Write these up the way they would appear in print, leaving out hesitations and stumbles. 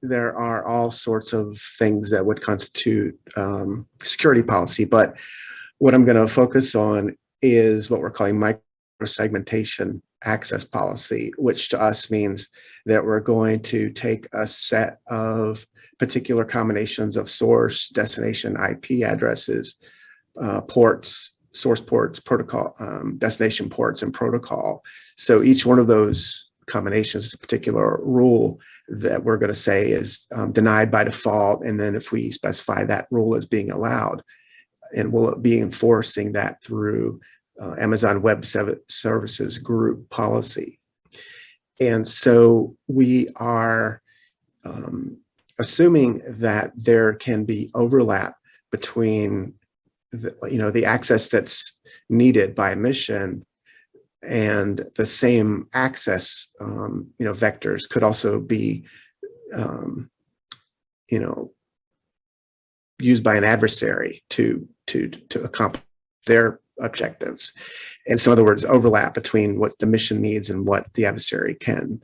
there are all sorts of things that would constitute security policy, but what I'm going to focus on is what we're calling microsegmentation access policy, which to us means that we're going to take a set of particular combinations of source, destination, IP addresses, ports, source ports, protocol, destination ports, and protocol. So each one of those combinations is a particular rule that we're going to say is denied by default. And then if we specify that rule as being allowed, and we'll be enforcing that through Amazon Web Services group policy. And so we are assuming that there can be overlap between the access that's needed by mission and the same access vectors could also be used by an adversary to accomplish their objectives. And so in other words, overlap between what the mission needs and what the adversary can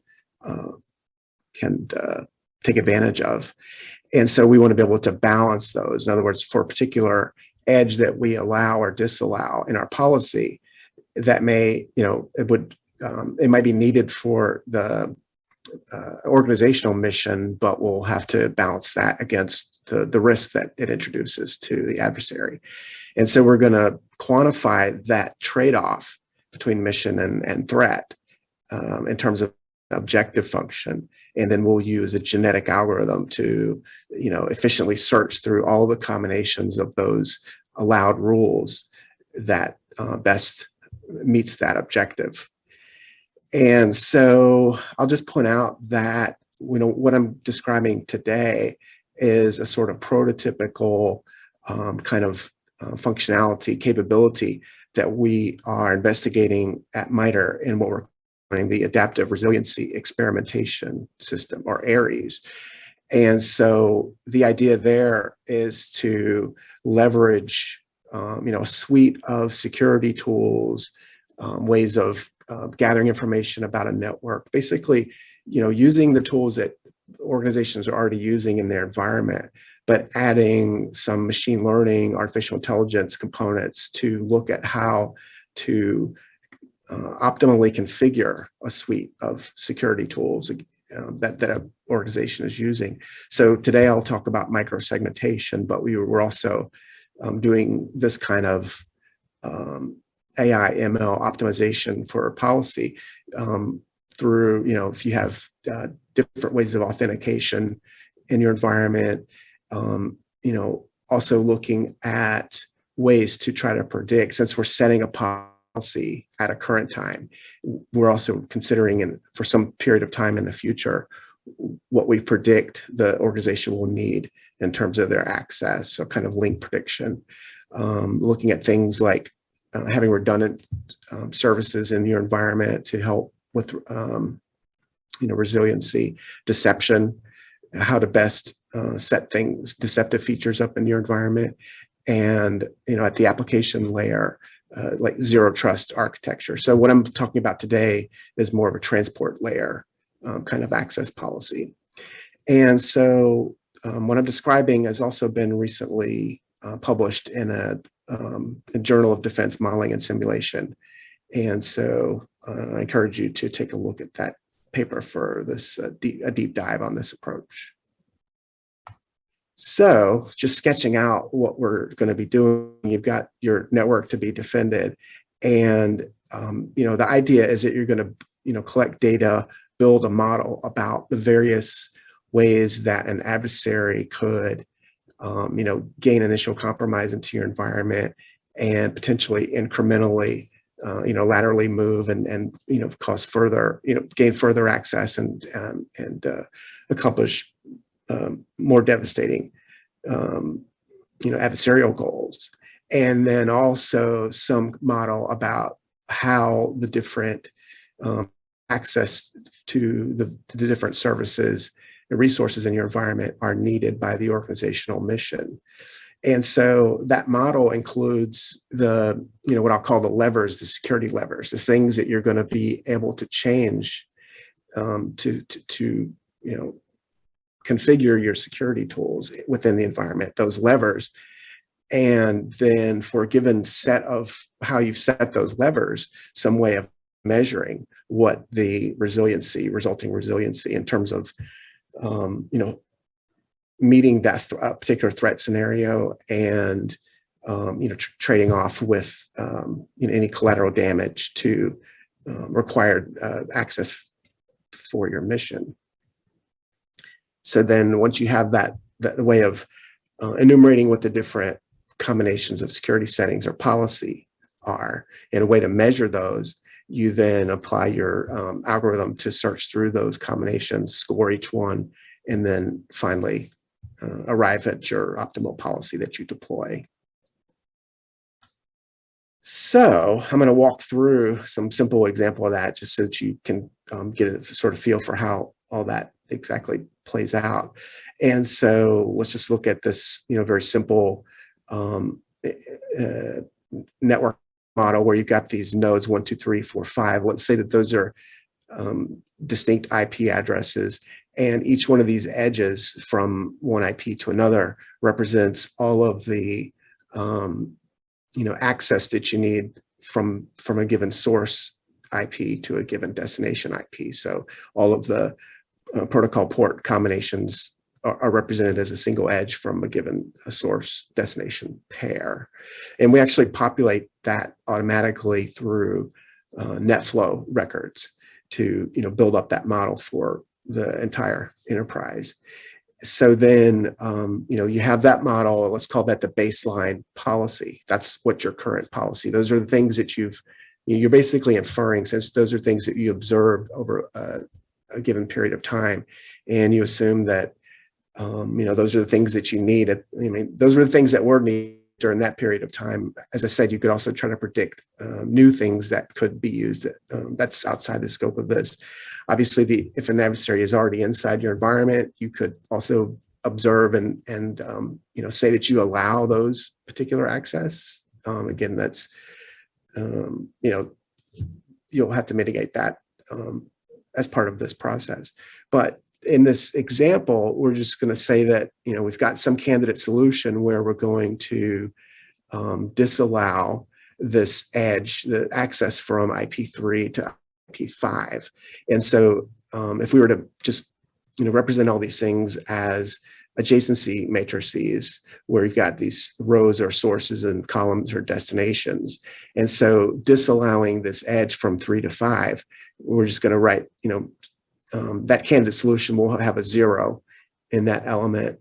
take advantage of. And so we want to be able to balance those. In other words, for a particular edge that we allow or disallow in our policy, that may, it might be needed for the organizational mission, but we'll have to balance that against the risk that it introduces to the adversary. And so we're going to quantify that trade-off between mission and threat in terms of objective function. And then we'll use a genetic algorithm to, efficiently search through all the combinations of those allowed rules that best meets that objective. And so I'll just point out that what I'm describing today is a sort of prototypical kind of functionality capability that we are investigating at MITRE in what we're calling the Adaptive Resiliency Experimentation System, or ARES. And so the idea there is to leverage a suite of security tools, ways of gathering information about a network, basically, using the tools that organizations are already using in their environment, but adding some machine learning, artificial intelligence components to look at how to optimally configure a suite of security tools that an organization is using. So today I'll talk about microsegmentation, but we're also doing this kind of AI ML optimization for policy through, if you have different ways of authentication in your environment, also looking at ways to try to predict, since we're setting a policy at a current time, we're also considering for some period of time in the future what we predict the organization will need in terms of their access, so kind of link prediction, looking at things like having redundant services in your environment to help with resiliency, deception, how to best set deceptive features up in your environment, and at the application layer, like zero trust architecture. So what I'm talking about today is more of a transport layer kind of access policy. And so what I'm describing has also been recently published in a Journal of Defense Modeling and Simulation. And so I encourage you to take a look at that paper for this a deep dive on this approach. So just sketching out what we're going to be doing, you've got your network to be defended. And, the idea is that you're going to, collect data, build a model about the various ways that an adversary could, gain initial compromise into your environment and potentially incrementally, laterally move and cause further, gain further access and accomplish more devastating, adversarial goals. And then also some model about how the different access to the different services and resources in your environment are needed by the organizational mission. And so that model includes the, what I'll call the levers, the security levers, the things that you're going to be able to change to configure your security tools within the environment, those levers. And then for a given set of how you've set those levers, some way of measuring what the resulting resiliency in terms of, meeting that particular threat scenario and, trading off with, any collateral damage to required access for your mission. So then once you have that way of enumerating what the different combinations of security settings or policy are and a way to measure those, you then apply your algorithm to search through those combinations, score each one, and then finally arrive at your optimal policy that you deploy. So I'm going to walk through some simple example of that just so that you can get a sort of feel for how all that exactly plays out. And so let's just look at this, very simple network model where you've got these nodes 1, 2, 3, 4, 5. Let's say that those are distinct IP addresses, and each one of these edges from one IP to another represents all of the access that you need from a given source IP to a given destination IP. So all of the protocol port combinations are represented as a single edge from a given source destination pair. And we actually populate that automatically through NetFlow records to build up that model for the entire enterprise. So then, you have that model. Let's call that the baseline policy. That's what your current policy. Those are the things that you're basically inferring, since those are things that you observed over a given period of time, and you assume that those are the things that you need. Those are the things that were needed during that period of time. As I said, you could also try to predict new things that could be used. That's outside the scope of this. Obviously, if an adversary is already inside your environment, you could also observe and say that you allow those particular access. Again, that's you'll have to mitigate that as part of this process. But in this example, we're just going to say that we've got some candidate solution where we're going to disallow this edge, the access from IP3 to IP5. And so if we were to just represent all these things as adjacency matrices, where you've got these rows or sources and columns or destinations, and so disallowing this edge from 3 to 5, we're just going to write that candidate solution will have a 0 in that element.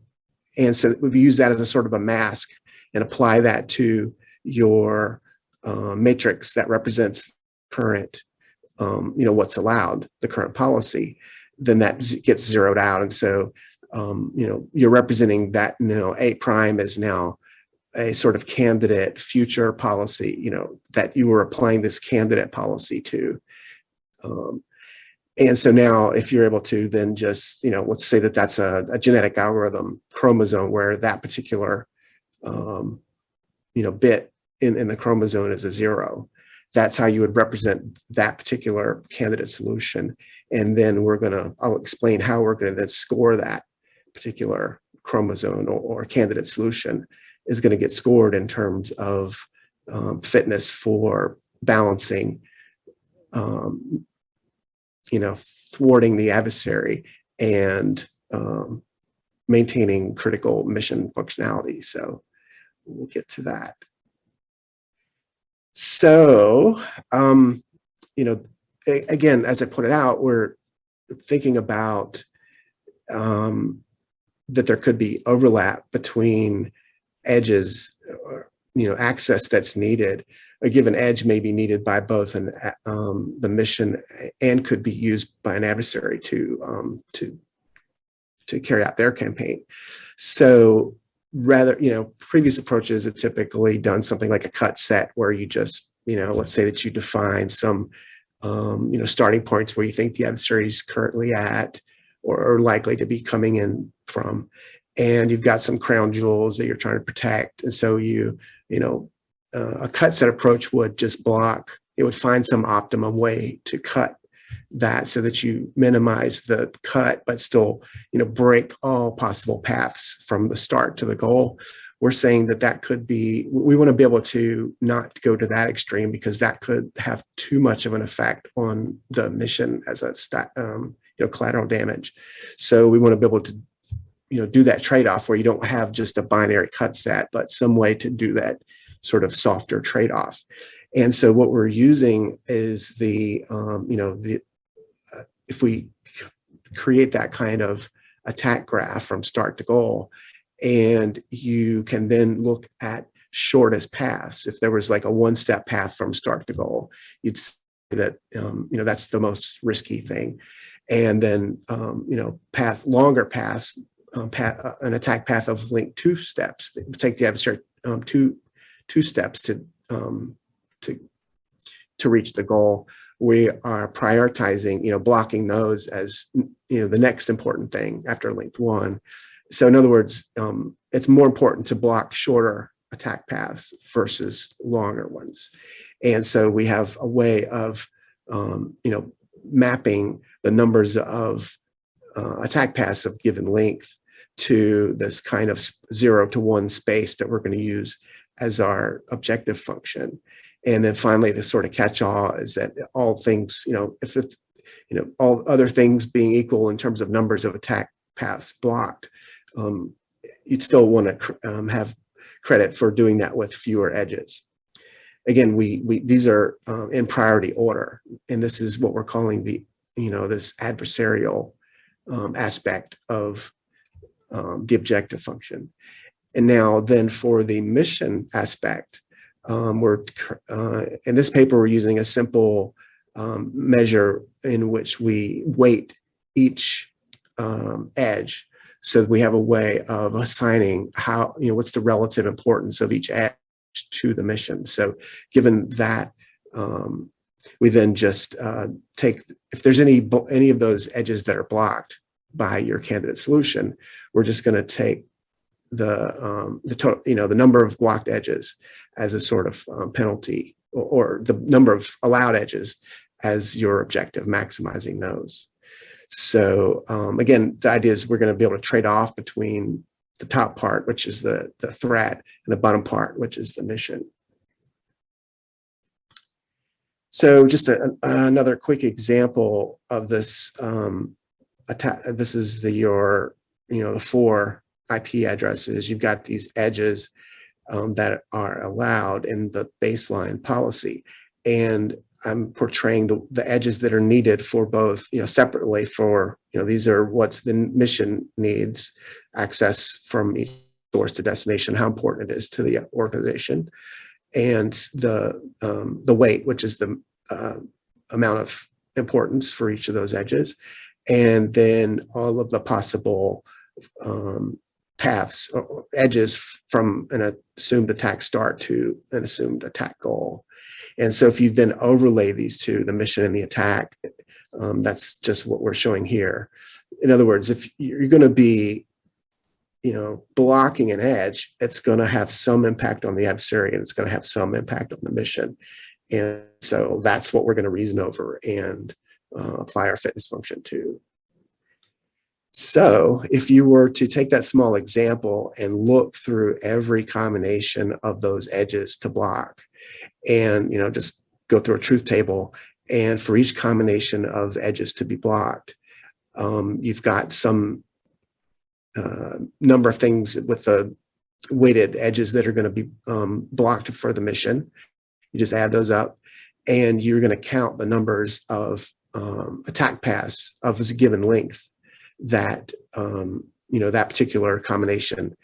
And so we use that as a sort of a mask and apply that to your matrix that represents current, what's allowed, the current policy. Then that gets zeroed out. And so, you're representing that, A prime is now a sort of candidate future policy, that you were applying this candidate policy to. And so now if you're able to then just, let's say that that's a genetic algorithm chromosome where that particular, bit in the chromosome is a 0. That's how you would represent that particular candidate solution. And then I'll explain how we're going to then score that particular chromosome or candidate solution is going to get scored in terms of fitness for balancing, thwarting the adversary and maintaining critical mission functionality. So we'll get to that. So, again, as I put it out, we're thinking about that there could be overlap between edges, access that's needed. A given edge may be needed by both the mission and could be used by an adversary to carry out their campaign. So rather, previous approaches have typically done something like a cut set where you just, let's say that you define some, starting points where you think the adversary is currently at or likely to be coming in from, and you've got some crown jewels that you're trying to protect. And so a cut set approach would just block, it would find some optimum way to cut that so that you minimize the cut, but still, break all possible paths from the start to the goal. We're saying that could be, we want to be able to not go to that extreme because that could have too much of an effect on the mission as a collateral damage. So we want to be able to, do that trade-off where you don't have just a binary cut set, but some way to do that sort of softer trade-off. And so what we're using is if we create that kind of attack graph from start to goal, and you can then look at shortest paths. If there was like a one-step path from start to goal, you'd see that, that's the most risky thing. And then, longer paths, an attack path of length 2 steps, take the adversary two steps to reach the goal. We are prioritizing, blocking those as, the next important thing after length 1. So in other words, it's more important to block shorter attack paths versus longer ones. And so we have a way of, mapping the numbers of attack paths of given length to this kind of 0 to 1 space that we're going to use as our objective function. And then finally, the sort of catch-all is that all things, if it's, all other things being equal in terms of numbers of attack paths blocked, you'd still want to have credit for doing that with fewer edges. Again, these are in priority order, and this is what we're calling the, this adversarial aspect of the objective function. And now then for the mission aspect, in this paper, we're using a simple measure in which we weight each edge. So we have a way of assigning how, what's the relative importance of each edge to the mission. So given that, we then just take, if there's any of those edges that are blocked by your candidate solution, we're just going to take the total, the number of blocked edges as a sort of penalty, or the number of allowed edges as your objective, maximizing those. So again, the idea is we're going to be able to trade off between the top part, which is the threat, and the bottom part, which is the mission. So just another quick example of this attack. This is the 4 IP addresses. You've got these edges that are allowed in the baseline policy, and I'm portraying the edges that are needed for both, separately for, these are what's the mission needs, access from each source to destination, how important it is to the organization, and the weight, which is the amount of importance for each of those edges, and then all of the possible paths or edges from an assumed attack start to an assumed attack goal. And so if you then overlay these two, the mission and the attack, that's just what we're showing here. In other words, if you're going to be, blocking an edge, it's going to have some impact on the adversary, and it's going to have some impact on the mission. And so that's what we're going to reason over and apply our fitness function to. So if you were to take that small example and look through every combination of those edges to block, and just go through a truth table, and for each combination of edges to be blocked, you've got some number of things with the weighted edges that are going to be blocked for the mission. You just add those up, and you're going to count the numbers of attack paths of a given length that that particular combination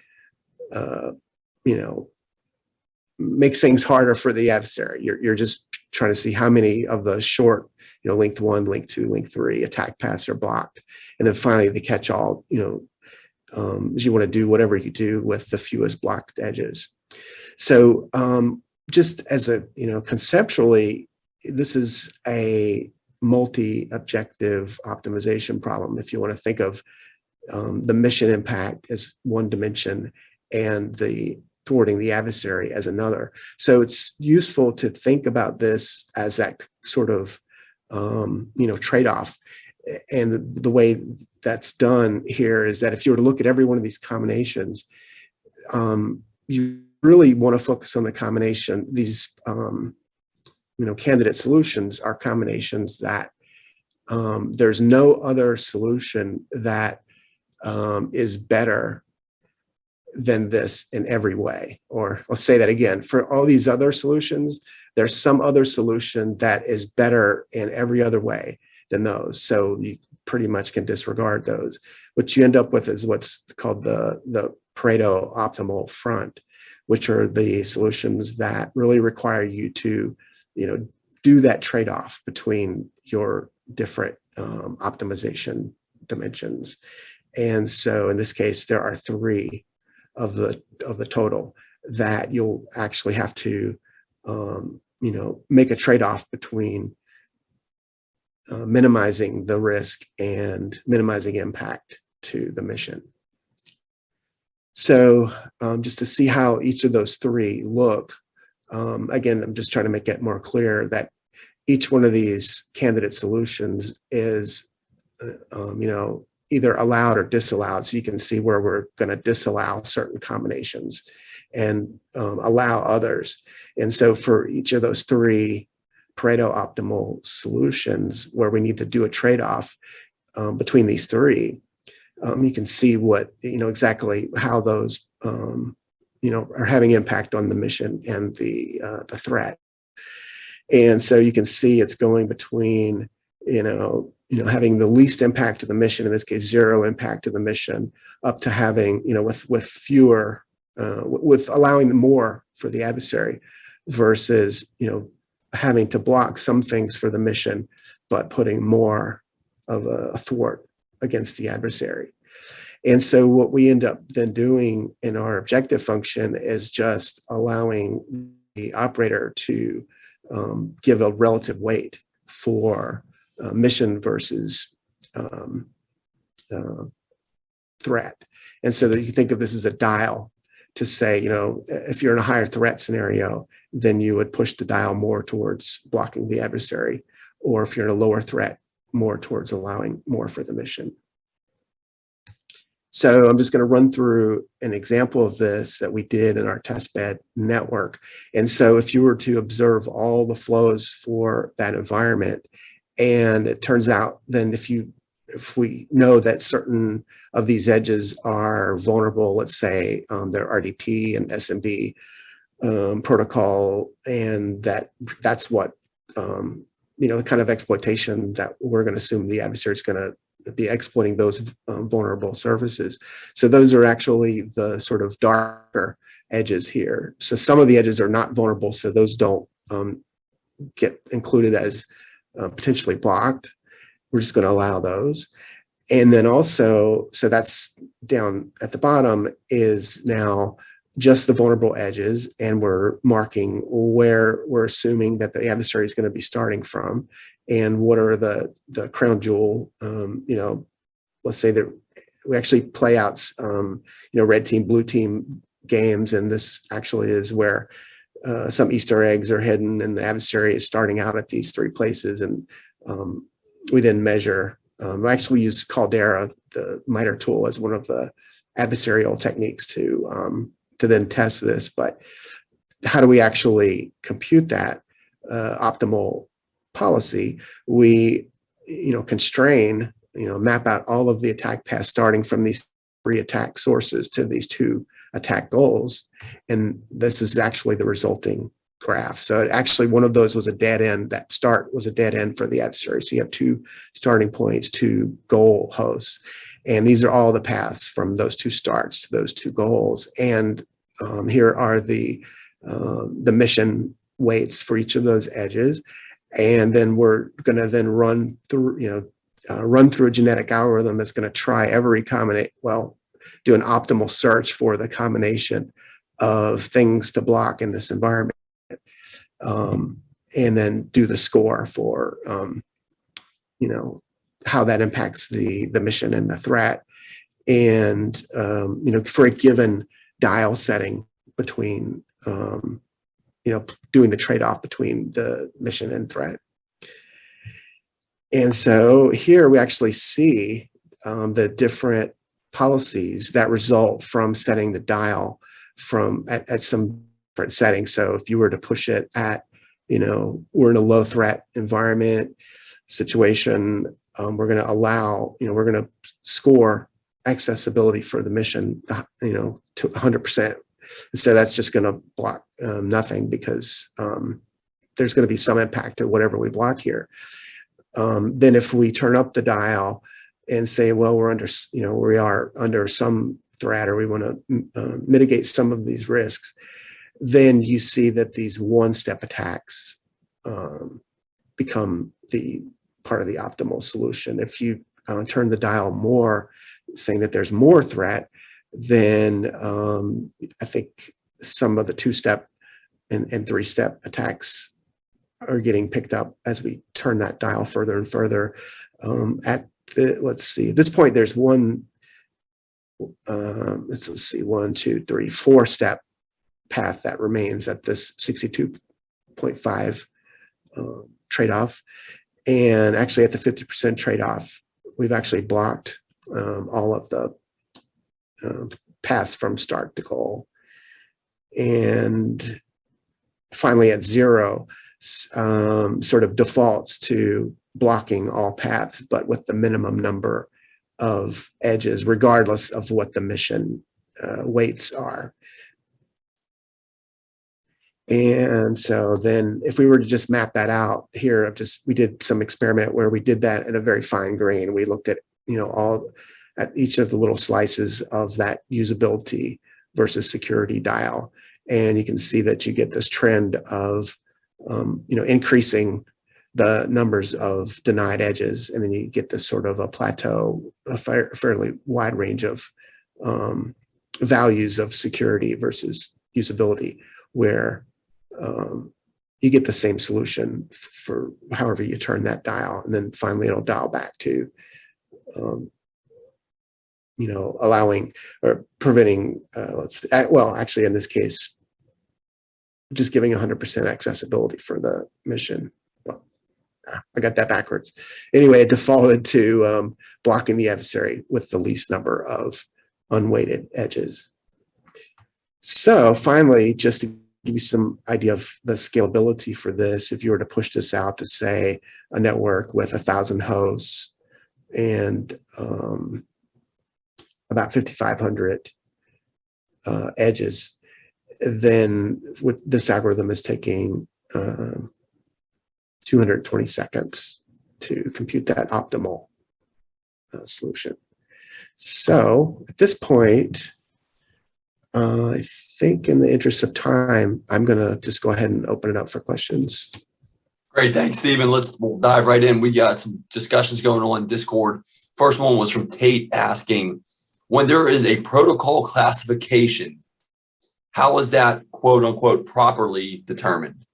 makes things harder for the adversary. You're just trying to see how many of the short, length 1, length 2, length 3 attack paths are blocked, and then finally the catch-all. Is you want to do whatever you do with the fewest blocked edges. So just as a conceptually, this is a multi-objective optimization problem. If you want to think of the mission impact as one dimension and the thwarting the adversary as another. So it's useful to think about this as that sort of trade-off. And the way that's done here is that if you were to look at every one of these combinations, you really want to focus on the combination. These, candidate solutions are combinations that there's no other solution that is better than this in every way. Or let's say that again, for all these other solutions, there's some other solution that is better in every other way than those. So you pretty much can disregard those. What you end up with is what's called the Pareto optimal front, which are the solutions that really require you to, do that trade-off between your different optimization dimensions. And so in this case, there are 3 of the total that you'll actually have to, make a trade-off between minimizing the risk and minimizing impact to the mission. So just to see how each of those 3 look, again, I'm just trying to make it more clear that each one of these candidate solutions is, either allowed or disallowed. So you can see where we're going to disallow certain combinations and allow others. And so for each of those 3 Pareto optimal solutions where we need to do a trade-off between these 3, you can see what, exactly how those, are having impact on the mission and the threat. And so you can see it's going between, having the least impact to the mission, in this case, 0 impact to the mission, up to having, with fewer, with allowing more for the adversary versus, having to block some things for the mission, but putting more of a thwart against the adversary. And so what we end up then doing in our objective function is just allowing the operator to give a relative weight for mission versus threat. And so that you think of this as a dial to say, if you're in a higher threat scenario, then you would push the dial more towards blocking the adversary, or if you're in a lower threat, more towards allowing more for the mission. So I'm just going to run through an example of this that we did in our testbed network. And so if you were to observe all the flows for that environment, and it turns out then if we know that certain of these edges are vulnerable, let's say they're RDP and SMB protocol, and that's what, the kind of exploitation that we're going to assume the adversary is going to be exploiting those vulnerable services. So those are actually the sort of darker edges here. So some of the edges are not vulnerable, so those don't get included as potentially blocked. We're just going to allow those. And then also, so that's down at the bottom is now just the vulnerable edges, and we're marking where we're assuming that the adversary is going to be starting from, and what are the crown jewel, let's say that we actually play out, red team, blue team games, and this actually is where some Easter eggs are hidden, and the adversary is starting out at these 3 places, and we then measure. Actually, we use Caldera, the MITRE tool, as one of the adversarial techniques to then test this. But how do we actually compute that optimal policy? We, constrain, map out all of the attack paths starting from these 3 attack sources to these 2 attack goals. And this is actually the resulting graph. So actually one of those was a dead end. That start was a dead end for the adversary. So you have 2 starting points, 2 goal hosts. And these are all the paths from those 2 starts to those 2 goals. And here are the mission weights for each of those edges. And then we're going to then run through, run through a genetic algorithm that's going to try every do an optimal search for the combination of things to block in this environment. And then do the score for, how that impacts the mission and the threat. And, for a given dial setting between, doing the trade-off between the mission and threat. And so here we actually see the different policies that result from setting the dial from at some different settings. So if you were to push it at, we're in a low threat environment situation, we're going to allow, we're going to score accessibility for the mission, to 100%. So that's just going to block nothing, because there's going to be some impact to whatever we block here. Then if we turn up the dial and say, well, we are under some threat, or we want to mitigate some of these risks, then you see that these one-step attacks become the part of the optimal solution. If you turn the dial more, saying that there's more threat, then I think some of the two-step and three-step attacks are getting picked up as we turn that dial further and further. Let's see, at this point, there's one, let's see, 1, 2, 3, 4-step path that remains at this 62.5 trade-off. And actually at the 50% trade-off, we've actually blocked all of the paths from start to goal. And finally at 0, sort of defaults to blocking all paths, but with the minimum number of edges, regardless of what the mission weights are. And so then if we were to just map that out here, we did some experiment where we did that at a very fine grain. We looked at, at each of the little slices of that usability versus security dial. And you can see that you get this trend of, increasing the numbers of denied edges. And then you get this sort of a plateau, a fairly wide range of values of security versus usability, where you get the same solution for however you turn that dial. And then finally it'll dial back to, allowing or preventing, actually in this case, just giving 100% accessibility for the mission. Well, I got that backwards. Anyway, it defaulted to blocking the adversary with the least number of unweighted edges. So finally, just to give you some idea of the scalability for this, if you were to push this out to, say, a network with 1,000 hosts and about 5,500 edges, then with this algorithm is taking 220 seconds to compute that optimal solution. So at this point, I think in the interest of time, I'm going to just go ahead and open it up for questions. Great. Thanks, Stephen. We'll dive right in. We got some discussions going on in Discord. First one was from Tate asking, when there is a protocol classification, how is that quote unquote properly determined?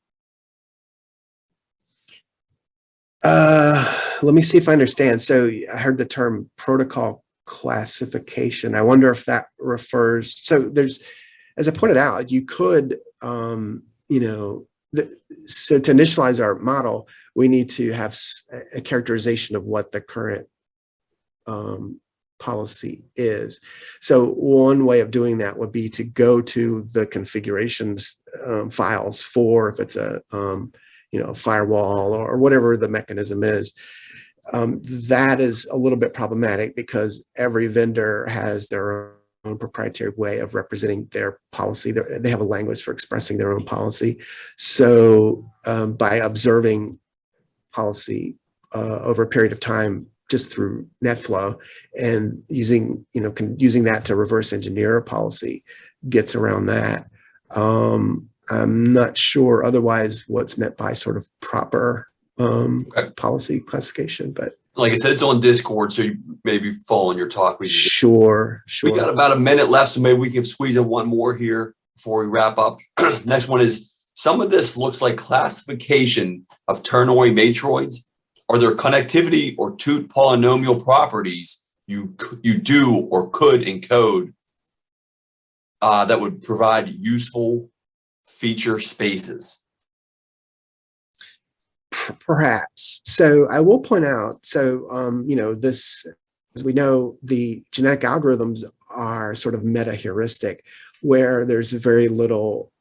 Let me see if I understand. So I heard the term protocol classification. I wonder if that refers, so there's, as I pointed out, you could, so to initialize our model, we need to have a characterization of what the current policy is. So one way of doing that would be to go to the configurations files for, if it's a firewall or whatever the mechanism is. That is a little bit problematic because every vendor has their own proprietary way of representing their policy. They have a language for expressing their own policy. So by observing policy over a period of time, just through NetFlow, and using that to reverse engineer a policy, gets around that. I'm not sure otherwise what's meant by sort of proper policy classification, but like I said, it's on Discord, so you maybe follow in your talk. Sure. We got about a minute left, so maybe we can squeeze in one more here before we wrap up. Next one is, some of this looks like classification of ternary matroids. Are there connectivity or two polynomial properties you do or could encode that would provide useful feature spaces? Perhaps. So I will point out, this, as we know, the genetic algorithms are sort of meta heuristic, where there's very little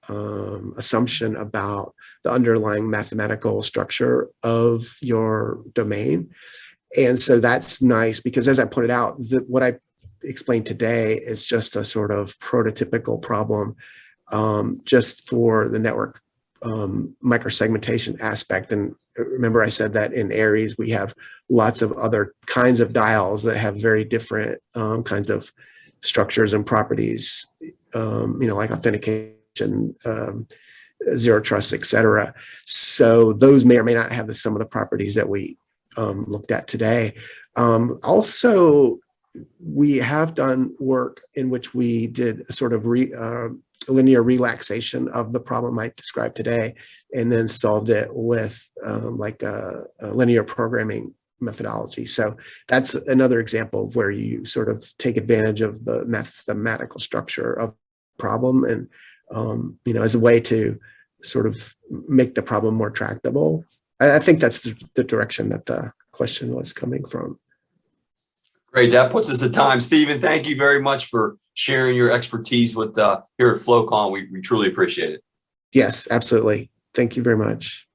assumption about the underlying mathematical structure of your domain. And so that's nice because, as I pointed out, what I explained today is just a sort of prototypical problem just for the network microsegmentation aspect. And remember, I said that in Aries, we have lots of other kinds of dials that have very different kinds of structures and properties, like authentication, zero trust, et cetera. So those may or may not have the sum of the properties that we looked at today. Also, we have done work in which we did a sort of linear relaxation of the problem I described today, and then solved it with like a linear programming methodology. So that's another example of where you sort of take advantage of the mathematical structure of the problem and, as a way to sort of make the problem more tractable. I think that's the direction that the question was coming from. Great. That puts us at time. Stephen, thank you very much for sharing your expertise with here at FlowCon. We truly appreciate it. Yes, absolutely. Thank you very much.